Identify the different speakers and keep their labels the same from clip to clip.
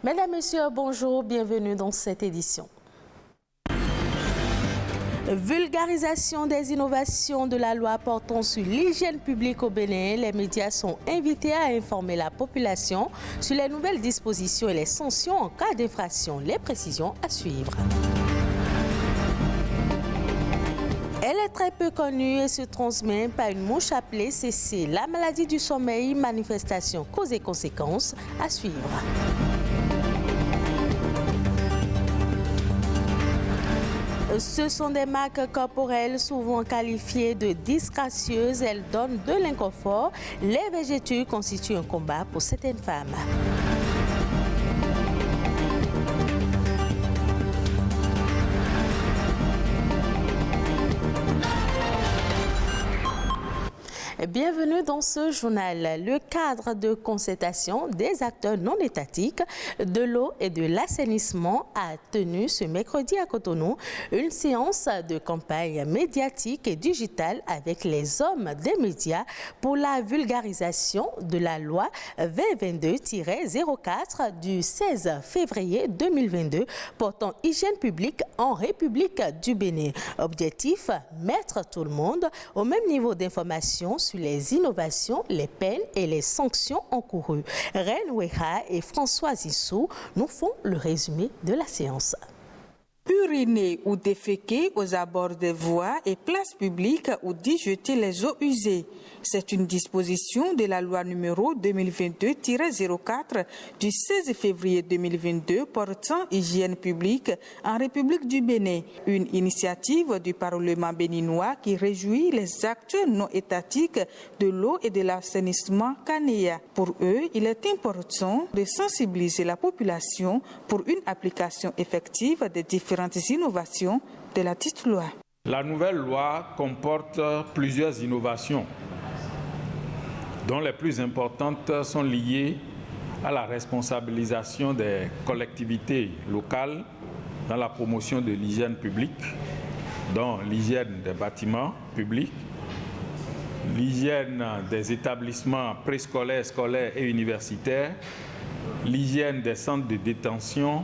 Speaker 1: Mesdames, Messieurs, bonjour, bienvenue dans cette édition. Vulgarisation des innovations de la loi portant sur l'hygiène publique au Bénin, les médias sont invités à informer la population sur les nouvelles dispositions et les sanctions en cas d'infraction. Les précisions à suivre. Elle est très peu connue et se transmet par une mouche appelée CC. La maladie du sommeil, manifestation, cause et conséquences à suivre. Ce sont des marques corporelles souvent qualifiées de disgracieuses. Elles donnent de l'inconfort. Les végétures constituent un combat pour certaines femmes. Bienvenue dans ce journal. Le cadre de concertation des acteurs non étatiques de l'eau et de l'assainissement a tenu ce mercredi à Cotonou une séance de campagne médiatique et digitale avec les hommes des médias pour la vulgarisation de la loi 2022-04 du 16 février 2022 portant hygiène publique en République du Bénin. Objectif, mettre tout le monde au même niveau d'information sur les innovations, les peines et les sanctions encourues. Reine Weha et François Issou nous font le résumé de la séance.
Speaker 2: Uriner ou déféquer aux abords des voies et places publiques ou d'y jeter les eaux usées. C'est une disposition de la loi numéro 2022-04 du 16 février 2022 portant hygiène publique en République du Bénin. Une initiative du Parlement béninois qui réjouit les acteurs non étatiques de l'eau et de l'assainissement CANEA. Pour eux, il est important de sensibiliser la population pour une application effective des différentes innovations de la dite loi.
Speaker 3: La nouvelle loi comporte plusieurs innovations, dont les plus importantes sont liées à la responsabilisation des collectivités locales dans la promotion de l'hygiène publique, dont l'hygiène des bâtiments publics, l'hygiène des établissements préscolaires, scolaires et universitaires, l'hygiène des centres de détention.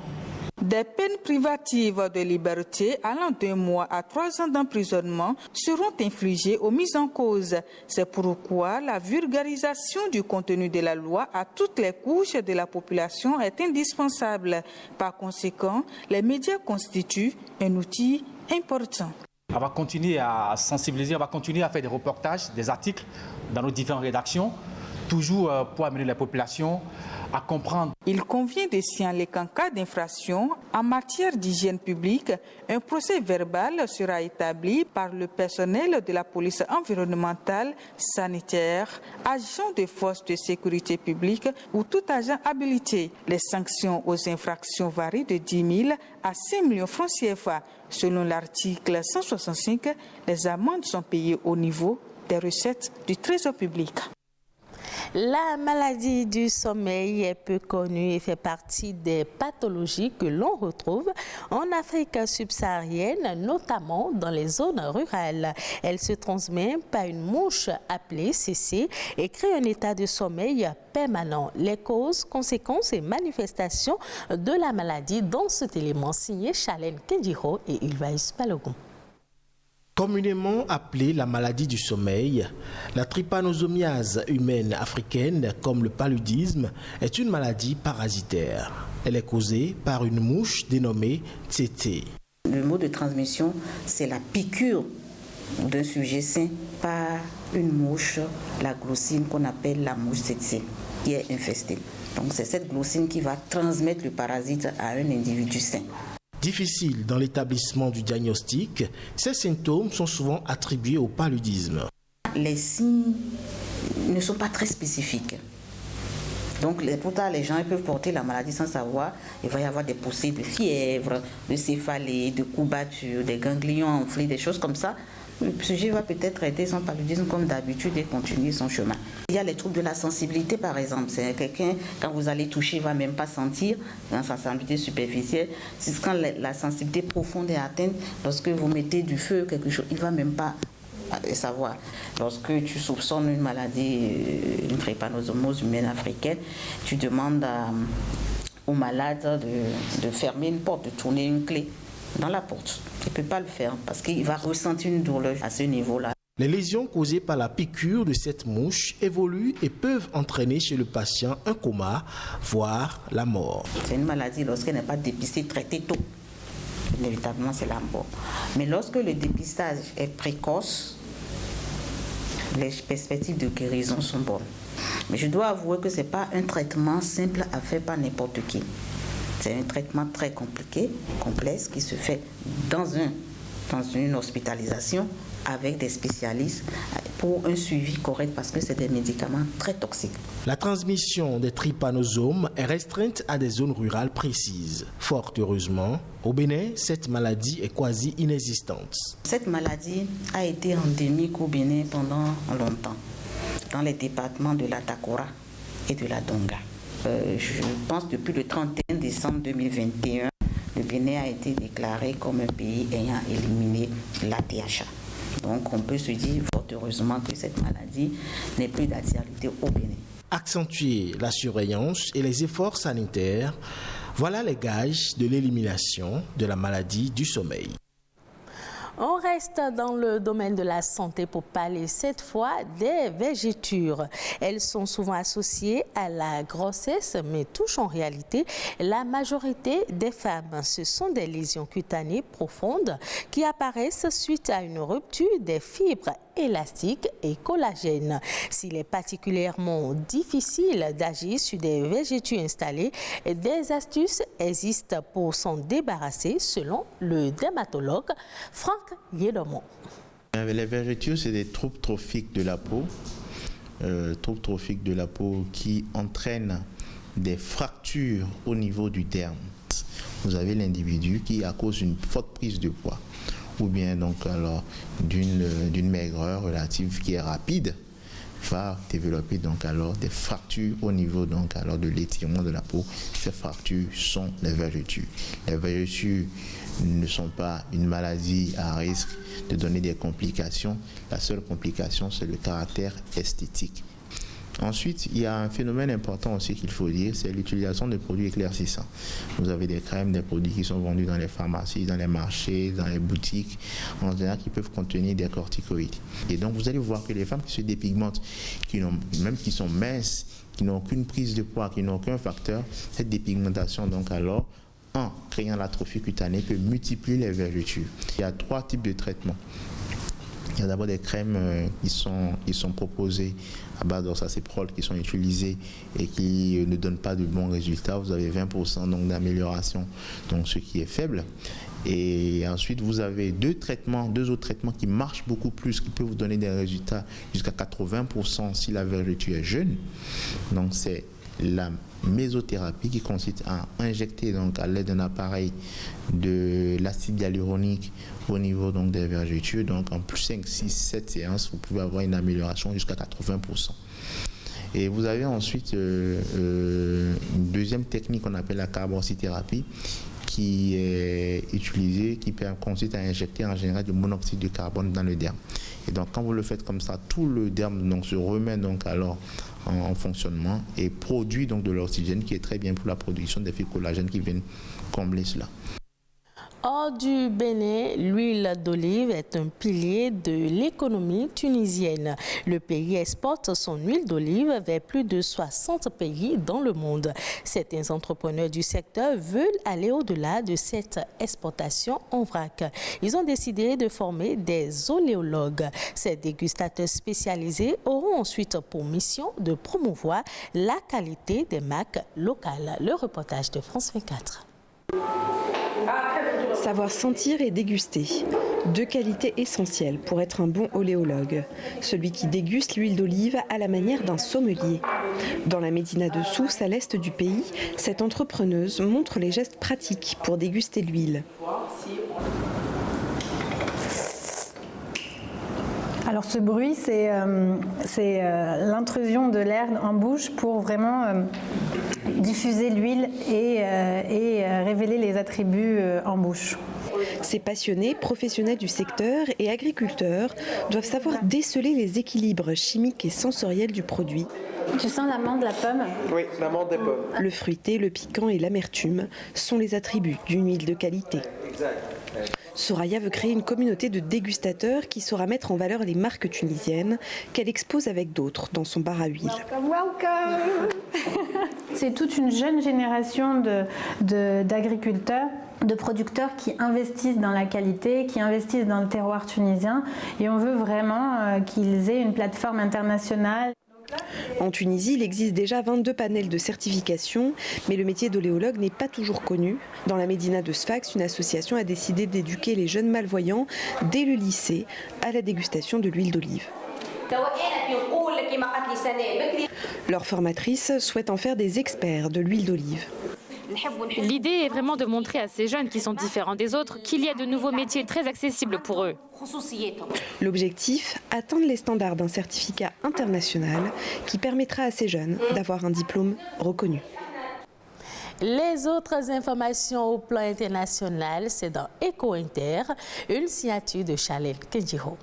Speaker 2: Des peines privatives de liberté allant d'1 mois à 3 ans d'emprisonnement seront infligées aux mises en cause. C'est pourquoi la vulgarisation du contenu de la loi à toutes les couches de la population est indispensable. Par conséquent, les médias constituent un outil important.
Speaker 4: On va continuer à sensibiliser, on va continuer à faire des reportages, des articles dans nos différentes rédactions, toujours pour amener la population à comprendre.
Speaker 2: Il convient de signaler qu'en cas d'infraction en matière d'hygiène publique, un procès verbal sera établi par le personnel de la police environnementale, sanitaire, agent de forces de sécurité publique ou tout agent habilité. Les sanctions aux infractions varient de 10 000 à 5 millions francs CFA. Selon l'article 165, les amendes sont payées au niveau des recettes du Trésor public.
Speaker 1: La maladie du sommeil est peu connue et fait partie des pathologies que l'on retrouve en Afrique subsaharienne, notamment dans les zones rurales. Elle se transmet par une mouche appelée CC et crée un état de sommeil permanent. Les causes, conséquences et manifestations de la maladie dans cet élément signé Chalène Kendiro et Ulvaïs Balogun.
Speaker 5: Communément appelée la maladie du sommeil, la trypanosomiase humaine africaine, comme le paludisme, est une maladie parasitaire. Elle est causée par une mouche dénommée tsetse.
Speaker 6: Le mode de transmission, c'est la piqûre d'un sujet sain par une mouche, la glossine qu'on appelle la mouche tsetse, qui est infestée. Donc c'est cette glossine qui va transmettre le parasite à un individu sain.
Speaker 5: Difficile dans l'établissement du diagnostic, ces symptômes sont souvent attribués au paludisme.
Speaker 6: Les signes ne sont pas très spécifiques. Donc pourtant les gens peuvent porter la maladie sans savoir. Il va y avoir des poussées de fièvre, de céphalée, de courbatures, des ganglions enflés, des choses comme ça. Le sujet va peut-être traiter son paludisme comme d'habitude et continuer son chemin. Il y a les troubles de la sensibilité par exemple. C'est quelqu'un, quand vous allez toucher, il ne va même pas sentir, une sensibilité superficielle. C'est quand la sensibilité profonde est atteinte, lorsque vous mettez du feu, quelque chose, il ne va même pas savoir. Lorsque tu soupçonnes une maladie, une trypanosomose humaine africaine, tu demandes au malade de fermer une porte, de tourner une clé dans la porte. Il ne peut pas le faire parce qu'il va ressentir une douleur à ce niveau-là.
Speaker 5: Les lésions causées par la piqûre de cette mouche évoluent et peuvent entraîner chez le patient un coma, voire la mort.
Speaker 6: C'est une maladie, lorsqu'elle n'est pas dépistée, traitée tôt, inévitablement c'est la mort. Mais lorsque le dépistage est précoce, les perspectives de guérison sont bonnes. Mais je dois avouer que ce n'est pas un traitement simple à faire par n'importe qui. C'est un traitement très compliqué, complexe, qui se fait dans une hospitalisation avec des spécialistes pour un suivi correct parce que c'est des médicaments très toxiques.
Speaker 5: La transmission des trypanosomes est restreinte à des zones rurales précises. Fort heureusement, au Bénin, cette maladie est quasi inexistante.
Speaker 6: Cette maladie a été endémique au Bénin pendant longtemps, dans les départements de la Takora et de la Donga. Je pense depuis le 31 décembre 2021, le Bénin a été déclaré comme un pays ayant éliminé l'ATHA. Donc on peut se dire fort heureusement que cette maladie n'est plus d'actualité au Bénin.
Speaker 5: Accentuer la surveillance et les efforts sanitaires, voilà les gages de l'élimination de la maladie du sommeil.
Speaker 1: On reste dans le domaine de la santé pour parler cette fois des vergetures. Elles sont souvent associées à la grossesse, mais touchent en réalité la majorité des femmes. Ce sont des lésions cutanées profondes qui apparaissent suite à une rupture des fibres élastiques et collagènes. S'il est particulièrement difficile d'agir sur des vergetures installées, des astuces existent pour s'en débarrasser selon le dermatologue Franck Yedomon.
Speaker 7: Les vergetures, c'est des troubles trophiques de la peau, qui entraînent des fractures au niveau du derme. Vous avez l'individu qui, à cause d'une forte prise de poids, ou bien donc alors d'une maigreur relative qui est rapide, va développer donc alors des fractures au niveau donc alors de l'étirement de la peau. Ces fractures sont les vergetures. Les vergetures ne sont pas une maladie à risque de donner des complications. La seule complication, c'est le caractère esthétique. Ensuite, il y a un phénomène important aussi qu'il faut dire, c'est l'utilisation de produits éclaircissants. Vous avez des crèmes, des produits qui sont vendus dans les pharmacies, dans les marchés, dans les boutiques, en général, qui peuvent contenir des corticoïdes. Et donc, vous allez voir que les femmes qui se dépigmentent, même qui sont minces, qui n'ont aucune prise de poids, qui n'ont aucun facteur, cette dépigmentation, donc alors, en créant l'atrophie cutanée, peut multiplier les vergetures. Il y a 3 types de traitements. Il y a d'abord des crèmes qui sont proposées à base d'oxacéprol qui sont utilisées et qui ne donnent pas de bons résultats. Vous avez 20% donc d'amélioration, donc ce qui est faible. Et ensuite, vous avez deux autres traitements qui marchent beaucoup plus, qui peuvent vous donner des résultats jusqu'à 80% si la vergeture est jeune. Donc c'est la mésothérapie qui consiste à injecter donc à l'aide d'un appareil de l'acide hyaluronique au niveau donc des vergetures. Donc en plus 5, 6, 7 séances, vous pouvez avoir une amélioration jusqu'à 80%. Et vous avez ensuite une deuxième technique qu'on appelle la carboxythérapie qui est utilisée, qui consiste à injecter en général du monoxyde de carbone dans le derme. Et donc quand vous le faites comme ça, tout le derme donc se remet donc alors en fonctionnement et produit donc de l'oxygène qui est très bien pour la production des fibres collagènes qui viennent combler cela.
Speaker 1: Hors du Bénin, l'huile d'olive est un pilier de l'économie tunisienne. Le pays exporte son huile d'olive vers plus de 60 pays dans le monde. Certains entrepreneurs du secteur veulent aller au-delà de cette exportation en vrac. Ils ont décidé de former des oléologues. Ces dégustateurs spécialisés auront ensuite pour mission de promouvoir la qualité des marques locales. Le reportage de France 24.
Speaker 8: Savoir sentir et déguster. 2 qualités essentielles pour être un bon oléologue. Celui qui déguste l'huile d'olive à la manière d'un sommelier. Dans la médina de Sousse, à l'est du pays, cette entrepreneuse montre les gestes pratiques pour déguster l'huile.
Speaker 9: Alors ce bruit, c'est l'intrusion de l'air en bouche pour vraiment diffuser l'huile et révéler les attributs en bouche.
Speaker 8: Ces passionnés, professionnels du secteur et agriculteurs doivent savoir déceler les équilibres chimiques et sensoriels du produit.
Speaker 9: Tu sens l'amande, la pomme?
Speaker 10: Oui, l'amande des pommes.
Speaker 8: Le fruité, le piquant et l'amertume sont les attributs d'une huile de qualité.
Speaker 10: Exact.
Speaker 8: Soraya veut créer une communauté de dégustateurs qui saura mettre en valeur les marques tunisiennes qu'elle expose avec d'autres dans son bar à huile.
Speaker 9: Welcome. C'est toute une jeune génération d'agriculteurs, de producteurs qui investissent dans la qualité, qui investissent dans le terroir tunisien et on veut vraiment qu'ils aient une plateforme internationale.
Speaker 8: En Tunisie, il existe déjà 22 panels de certification, mais le métier d'oléologue n'est pas toujours connu. Dans la médina de Sfax, une association a décidé d'éduquer les jeunes malvoyants dès le lycée à la dégustation de l'huile d'olive. Leur formatrice souhaite en faire des experts de l'huile d'olive.
Speaker 11: L'idée est vraiment de montrer à ces jeunes qui sont différents des autres qu'il y a de nouveaux métiers très accessibles pour eux.
Speaker 8: L'objectif, atteindre les standards d'un certificat international qui permettra à ces jeunes d'avoir un diplôme reconnu.
Speaker 1: Les autres informations au plan international, c'est dans Eco Inter, une signature de Charlène Kenjiro.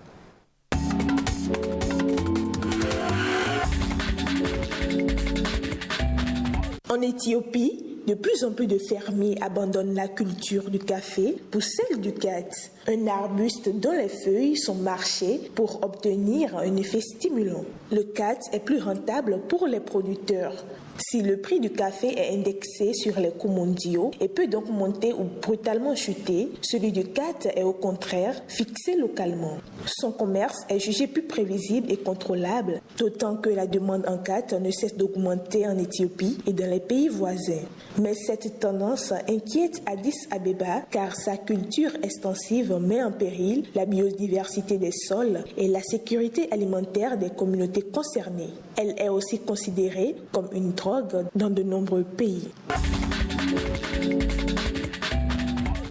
Speaker 12: En Éthiopie, de plus en plus de fermiers abandonnent la culture du café pour celle du khat, un arbuste dont les feuilles sont marchées pour obtenir un effet stimulant. Le khat est plus rentable pour les producteurs. Si le prix du café est indexé sur les coûts mondiaux et peut donc monter ou brutalement chuter, celui du khat est au contraire fixé localement. Son commerce est jugé plus prévisible et contrôlable, d'autant que la demande en khat ne cesse d'augmenter en Éthiopie et dans les pays voisins. Mais cette tendance inquiète Addis Abeba car sa culture extensive met en péril la biodiversité des sols et la sécurité alimentaire des communautés concernées. Elle est aussi considérée comme une drogue dans de nombreux pays.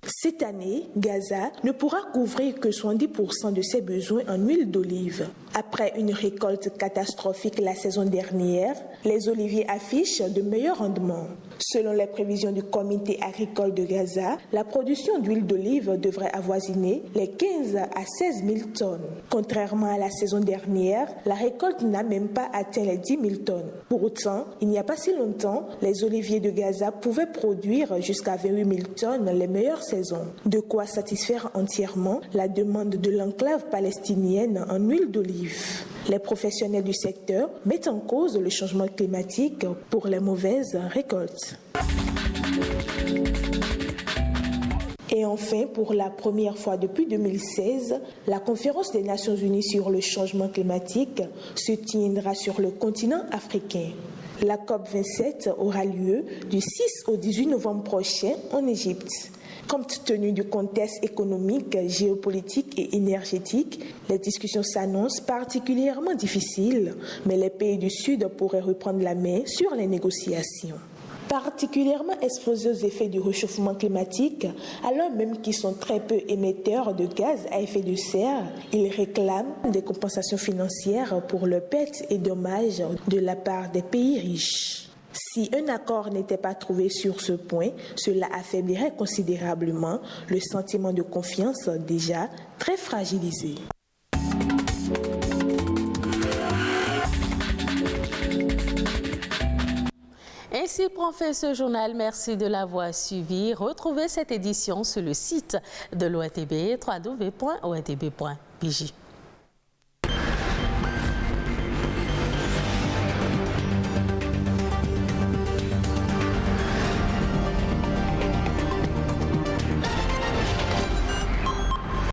Speaker 12: Cette année, Gaza ne pourra couvrir que 70% de ses besoins en huile d'olive. Après une récolte catastrophique la saison dernière, les oliviers affichent de meilleurs rendements. Selon les prévisions du comité agricole de Gaza, la production d'huile d'olive devrait avoisiner les 15 à 16 000 tonnes. Contrairement à la saison dernière, la récolte n'a même pas atteint les 10 000 tonnes. Pour autant, il n'y a pas si longtemps, les oliviers de Gaza pouvaient produire jusqu'à 28 000 tonnes les meilleures saisons. De quoi satisfaire entièrement la demande de l'enclave palestinienne en huile d'olive. Les professionnels du secteur mettent en cause le changement climatique pour les mauvaises récoltes. Et enfin, pour la première fois depuis 2016, la conférence des Nations Unies sur le changement climatique se tiendra sur le continent africain. La COP27 aura lieu du 6 au 18 novembre prochain en Égypte. Compte tenu du contexte économique, géopolitique et énergétique, les discussions s'annoncent particulièrement difficiles, mais les pays du Sud pourraient reprendre la main sur les négociations. Particulièrement exposés aux effets du réchauffement climatique, alors même qu'ils sont très peu émetteurs de gaz à effet de serre, ils réclament des compensations financières pour leurs pertes et dommages de la part des pays riches. Si un accord n'était pas trouvé sur ce point, cela affaiblirait considérablement le sentiment de confiance déjà très fragilisé.
Speaker 1: Ainsi prend fin ce journal. Merci de l'avoir suivi. Retrouvez cette édition sur le site de l'OATB, www.oatb.bj.